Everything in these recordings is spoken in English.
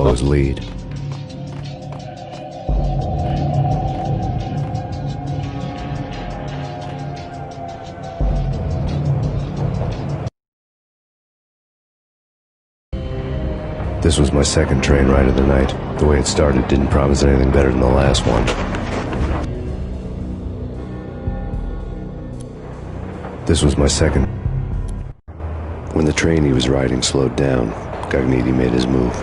follow his lead. This was my second train ride of the night. The way it started didn't promise anything better than the last one. This was my second. When the train he was riding slowed down, Gognitti made his move.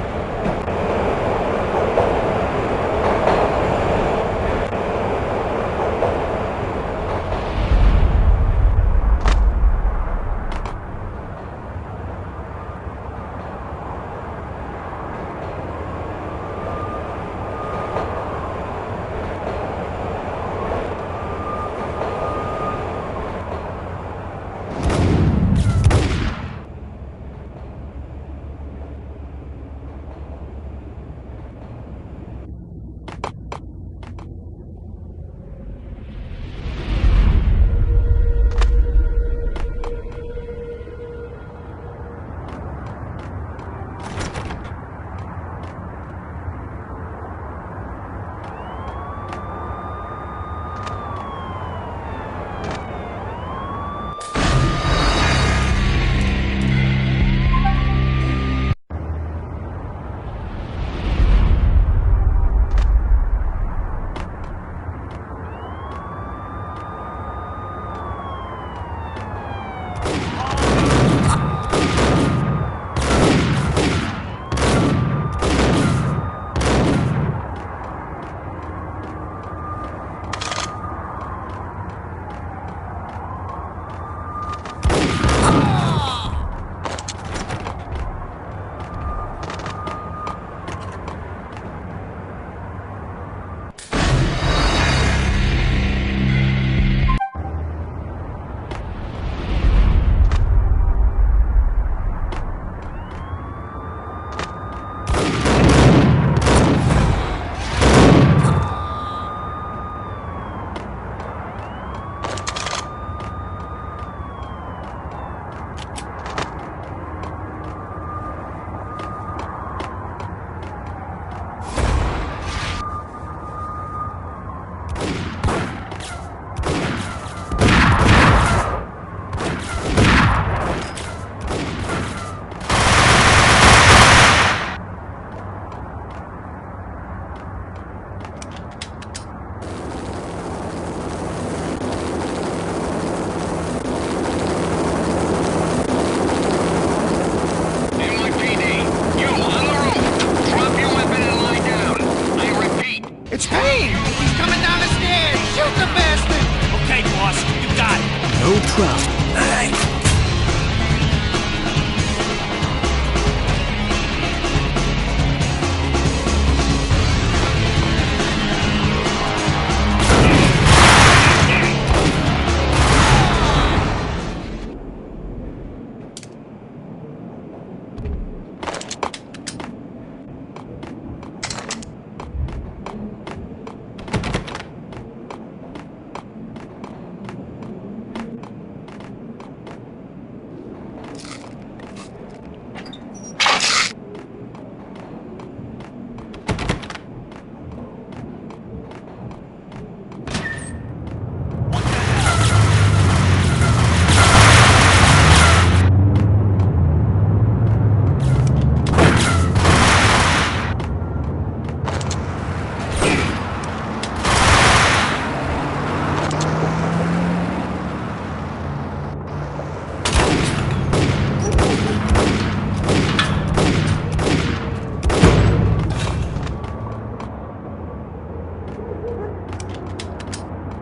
It's Payne! He's coming down the stairs! Shoot the bastard! Okay, boss, you got it. No problem. All right.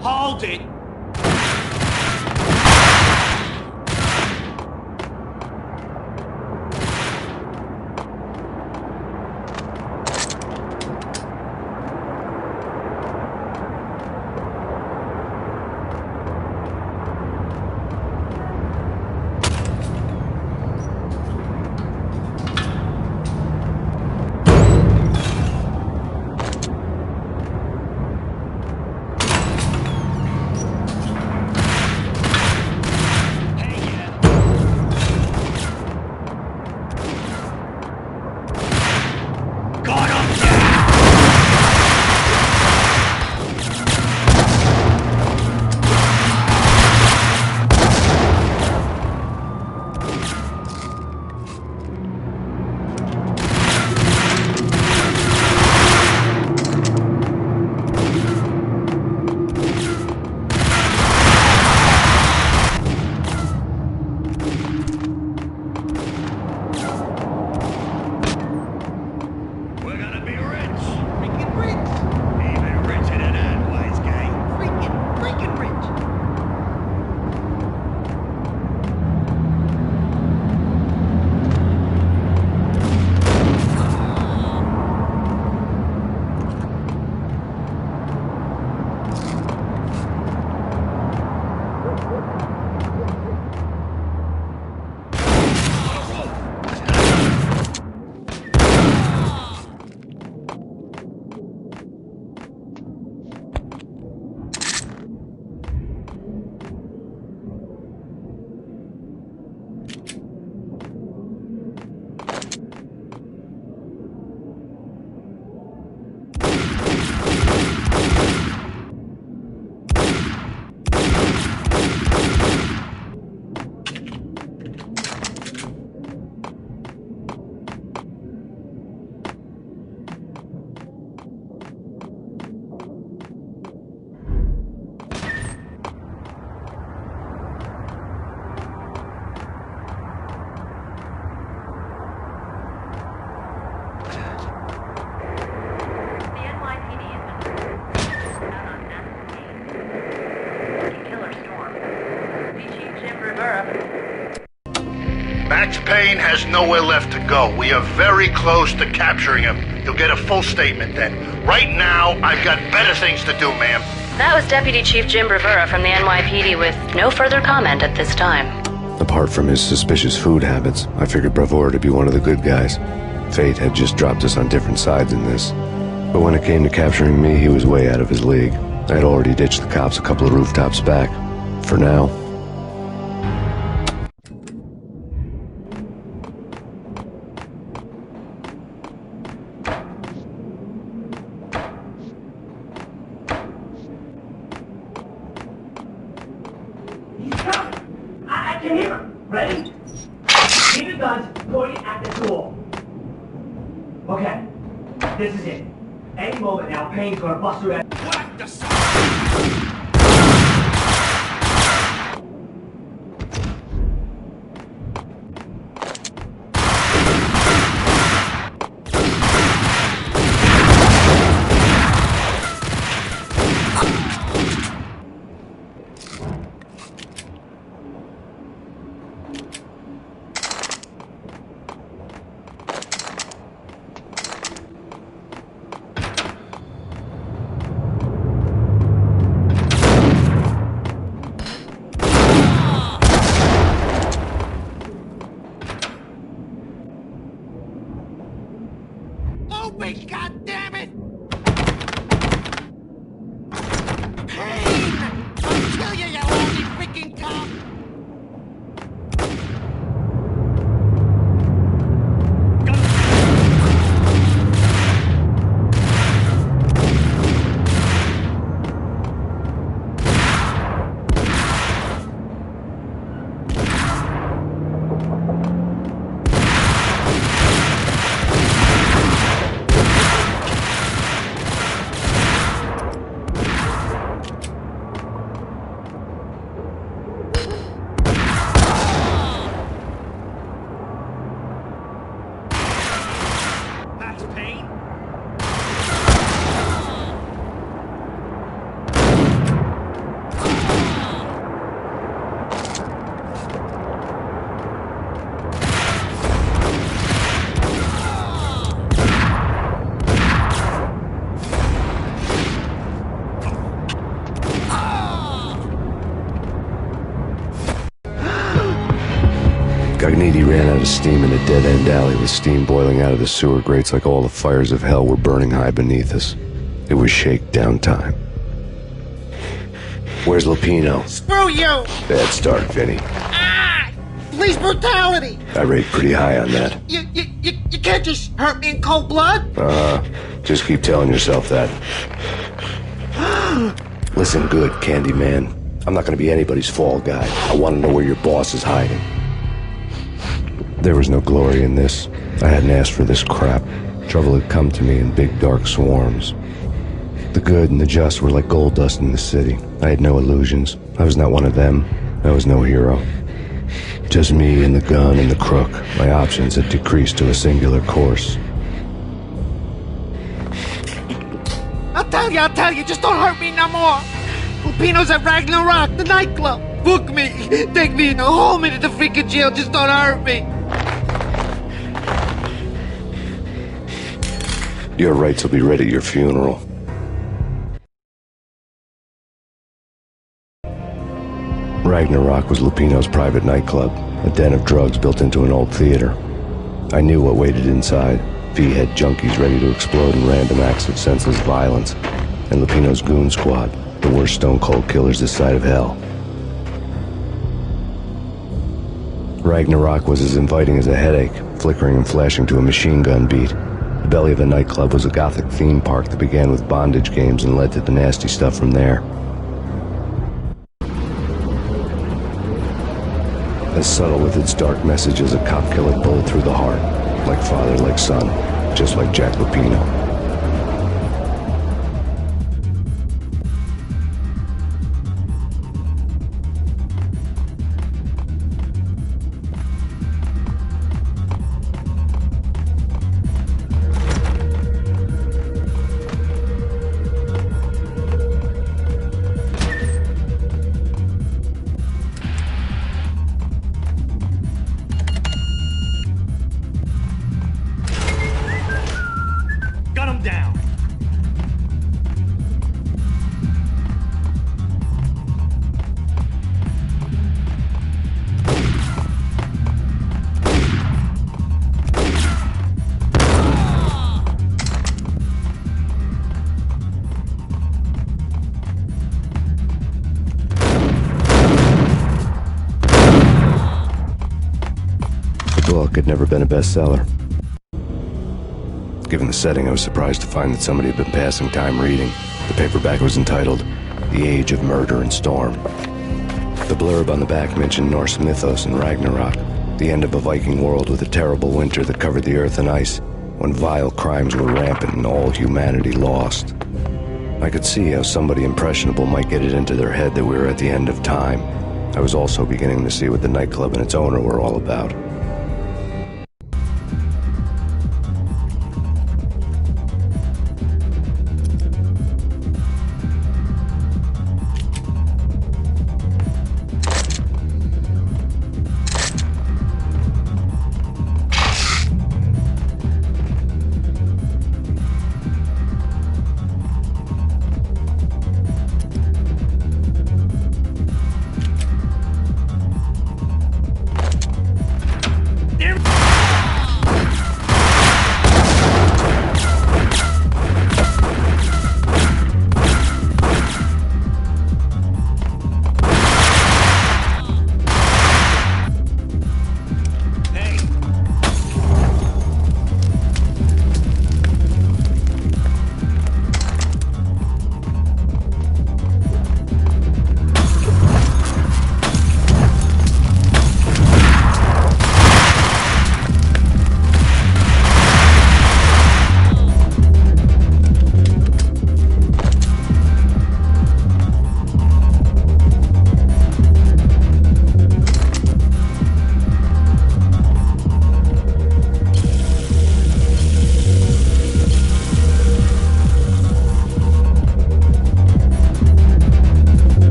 Hold it! Payne has nowhere left to go. We are very close to capturing him. You'll get a full statement then. Right now, I've got better things to do, ma'am. That was Deputy Chief Jim Bravura from the NYPD with no further comment at this time. Apart from his suspicious food habits, I figured Bravura to be one of the good guys. Fate had just dropped us on different sides in this. But when it came to capturing me, he was way out of his league. I had already ditched the cops a couple of rooftops back. For now. He's coming! I can hear him! Ready? Keep your guns pointed at the door. Okay, this is it. Any moment now, Payne's gonna bust through that. What the Open, goddammit! Payne! I'll kill you, you lousy freaking cop! Gagniti ran out of steam in a dead-end alley with steam boiling out of the sewer grates like all the fires of hell were burning high beneath us. It was shakedown time. Where's Lupino? Screw you! Bad start, Vinny. Ah! Police brutality! I rate pretty high on that. You can't just hurt me in cold blood! Just keep telling yourself that. Listen good, Candyman. I'm not gonna be anybody's fall guy. I want to know where your boss is hiding. There was no glory in this. I hadn't asked for this crap. Trouble had come to me in big dark swarms. The good and the just were like gold dust in the city. I had no illusions. I was not one of them. I was no hero. Just me and the gun and the crook. My options had decreased to a singular course. I'll tell you, just don't hurt me no more! Lupino's at Ragnarok, the nightclub! Book me! Take me in, hold me to the freaking jail, just don't hurt me! Your rights will be read at your funeral. Ragnarok was Lupino's private nightclub, a den of drugs built into an old theater. I knew what waited inside. V-head junkies ready to explode in random acts of senseless violence. And Lupino's goon squad, the worst stone-cold killers this side of hell. Ragnarok was as inviting as a headache, flickering and flashing to a machine gun beat. The belly of the nightclub was a gothic theme park that began with bondage games and led to the nasty stuff from there. As subtle with its dark message as a cop killer bullet through the heart. Like father, like son, just like Jack Lupino. Calm down. The book had never been a bestseller. Given the setting, I was surprised to find that somebody had been passing time reading. The paperback was entitled The Age of Murder and Storm. The blurb on the back mentioned Norse mythos and Ragnarok, the end of a Viking world with a terrible winter that covered the earth in ice, when vile crimes were rampant and all humanity lost. I could see how somebody impressionable might get it into their head that we were at the end of time. I was also beginning to see what the nightclub and its owner were all about.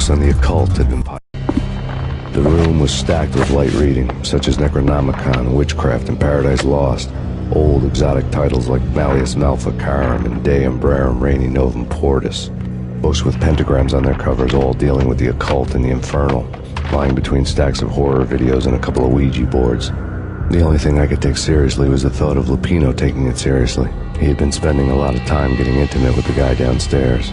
On the occult had been piled. The room was stacked with light reading, such as Necronomicon, Witchcraft, and Paradise Lost. Old exotic titles like Malleus Maleficarum and De Umbrarum Reini Novum Portus. Books with pentagrams on their covers, all dealing with the occult and the infernal, lying between stacks of horror videos and a couple of Ouija boards. The only thing I could take seriously was the thought of Lupino taking it seriously. He had been spending a lot of time getting intimate with the guy downstairs.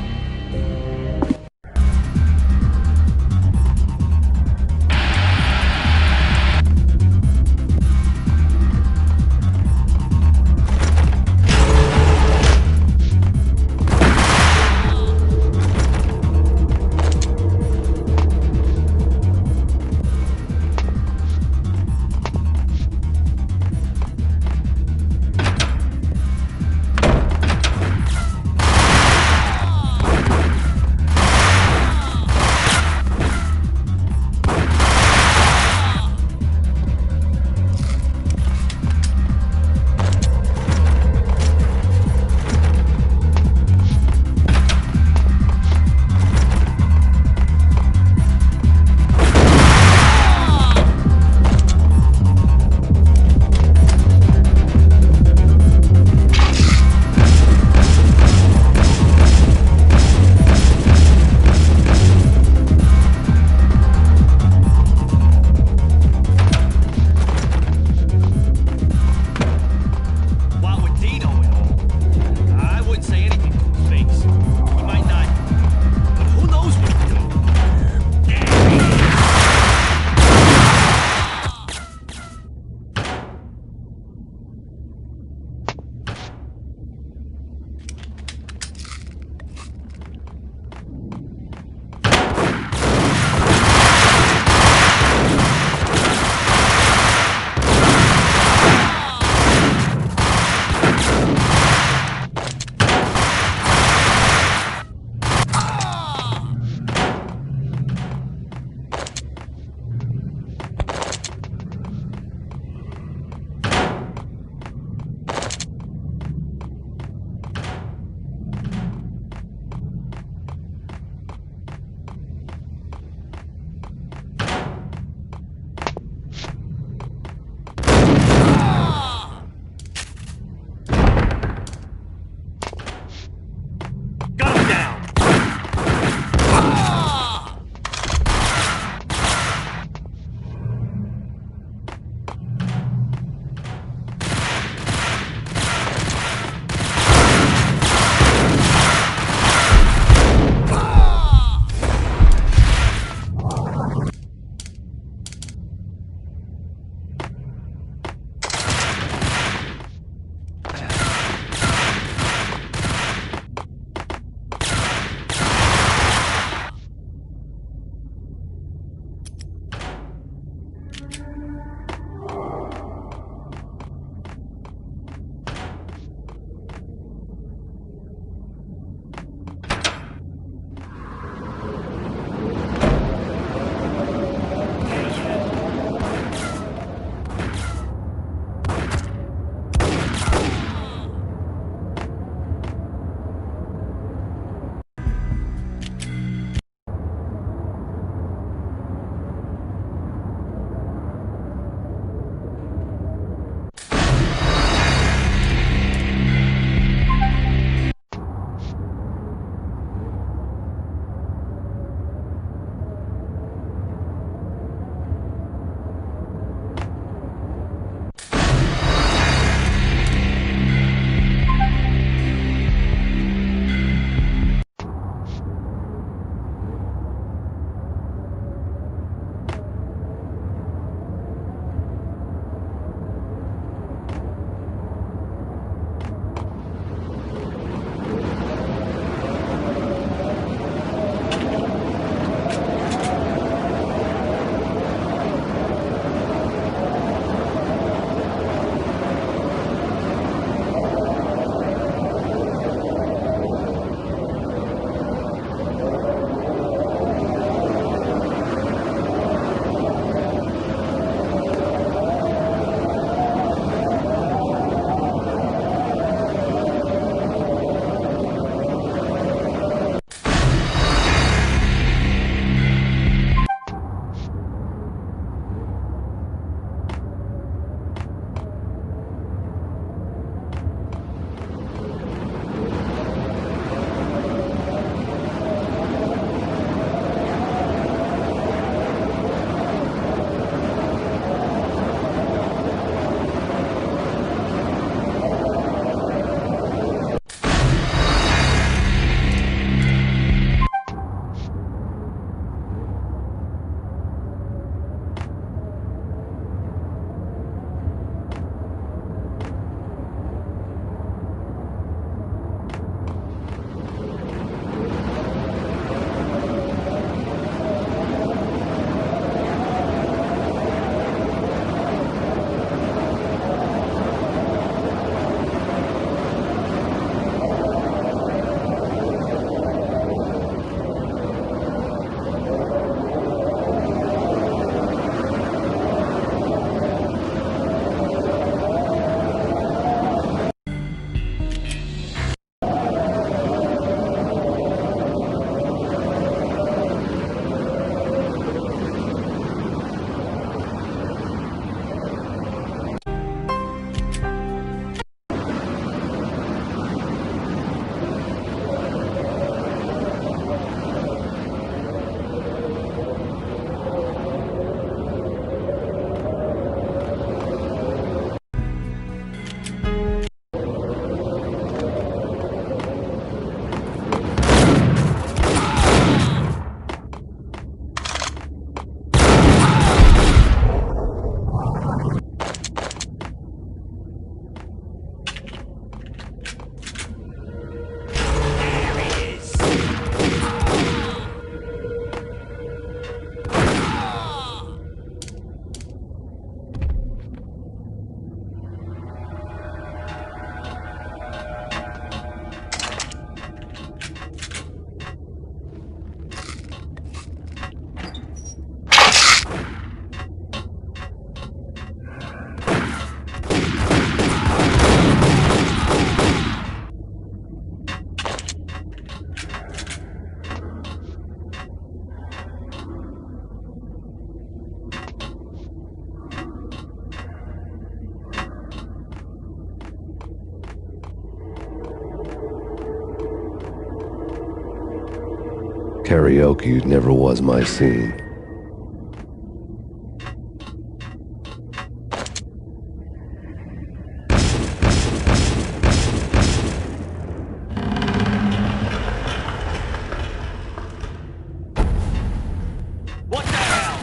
Karaoke never was my scene. What the hell?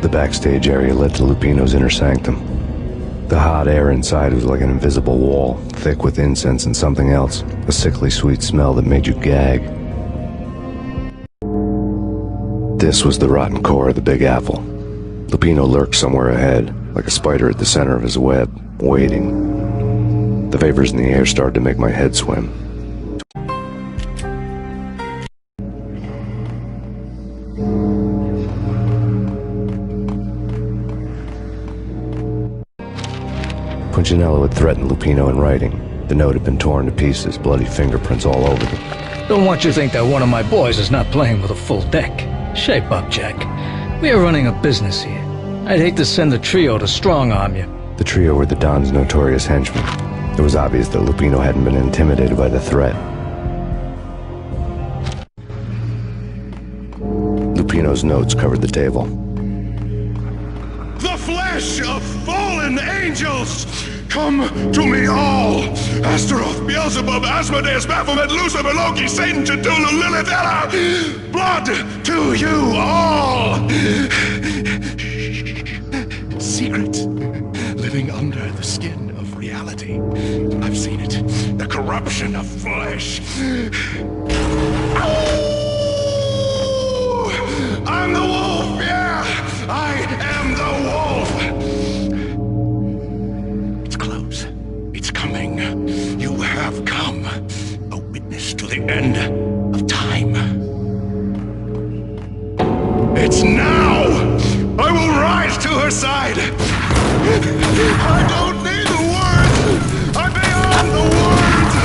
The backstage area led to Lupino's inner sanctum. The hot air inside was like an invisible wall, thick with incense and something else, a sickly sweet smell that made you gag. This was the rotten core of the Big Apple. Lupino lurked somewhere ahead, like a spider at the center of his web, waiting. The vapors in the air started to make my head swim. Punchinello had threatened Lupino in writing. The note had been torn to pieces, bloody fingerprints all over them. Don't want you to think that one of my boys is not playing with a full deck. Shape up, Jack. We are running a business here. I'd hate to send the trio to strong-arm you. The trio were the Don's notorious henchmen. It was obvious that Lupino hadn't been intimidated by the threat. Lupino's notes covered the table. The flesh of fallen angels! Come to me all! Astaroth, Beelzebub, Asmodeus, Baphomet, Lucifer, Loki, Satan, Cthulhu, Lilith, Ella! Blood to you all! Secret, living under the skin of reality. I've seen it. The corruption of flesh. I'm the wolf, yeah! I am the wolf! It's close. It's coming. You have come. A witness to the end of time. It's now! I will rise to her side! I don't need the words! I'm beyond the words!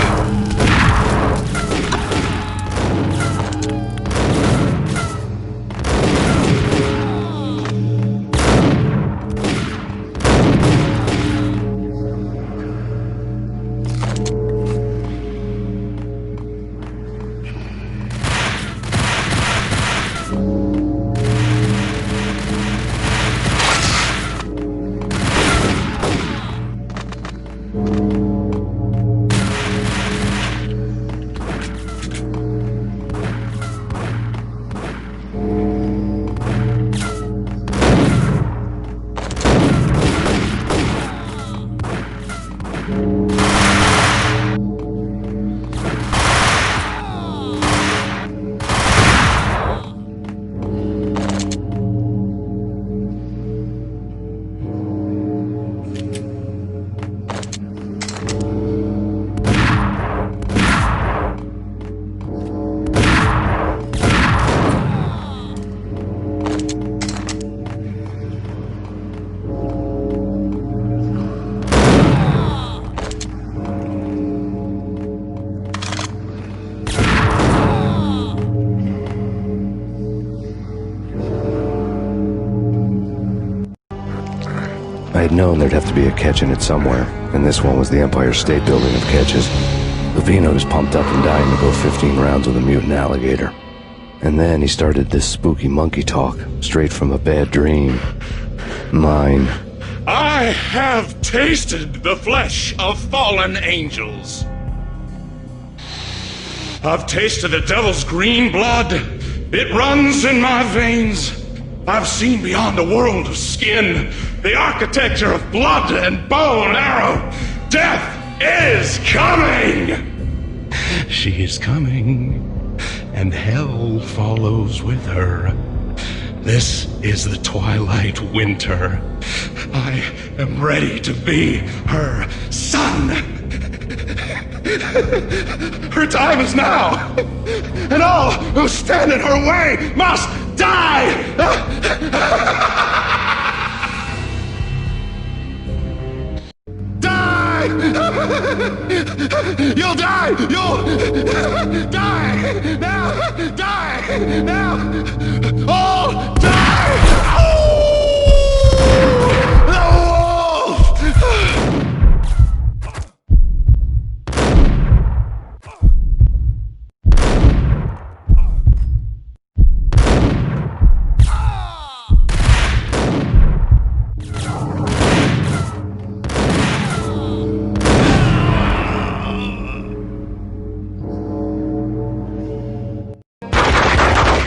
had known there'd have to be a catch in it somewhere, and this one was the Empire State Building of catches. Lupino was pumped up and dying to go 15 rounds with a mutant alligator. And then he started this spooky monkey talk, straight from a bad dream. Mine. I have tasted the flesh of fallen angels. I've tasted the devil's green blood. It runs in my veins. I've seen beyond the world of skin, the architecture of blood and bow and arrow. Death is coming! She is coming, and hell follows with her. This is the twilight winter. I am ready to be her son. Her time is now, and all who stand in her way must die! Die! You'll die! You'll die! Now! Die! Now! All die! The wolf!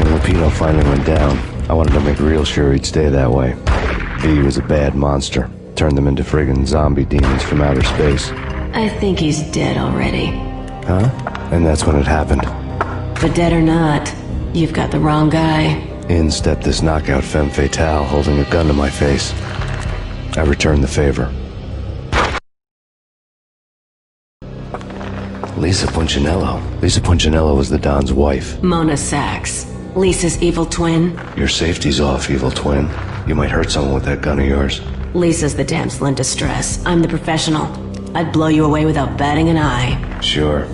Lupino finally went down. I wanted to make real sure he'd stay that way. V was a bad monster. Turned them into friggin' zombie demons from outer space. I think he's dead already. Huh? And that's when it happened. But dead or not, you've got the wrong guy. In stepped this knockout femme fatale holding a gun to my face. I returned the favor. Lisa Punchinello. Lisa Punchinello was the Don's wife. Mona Sachs. Lisa's evil twin. Your safety's off, evil twin. You might hurt someone with that gun of yours. Lisa's the damsel in distress. I'm the professional. I'd blow you away without batting an eye. Sure,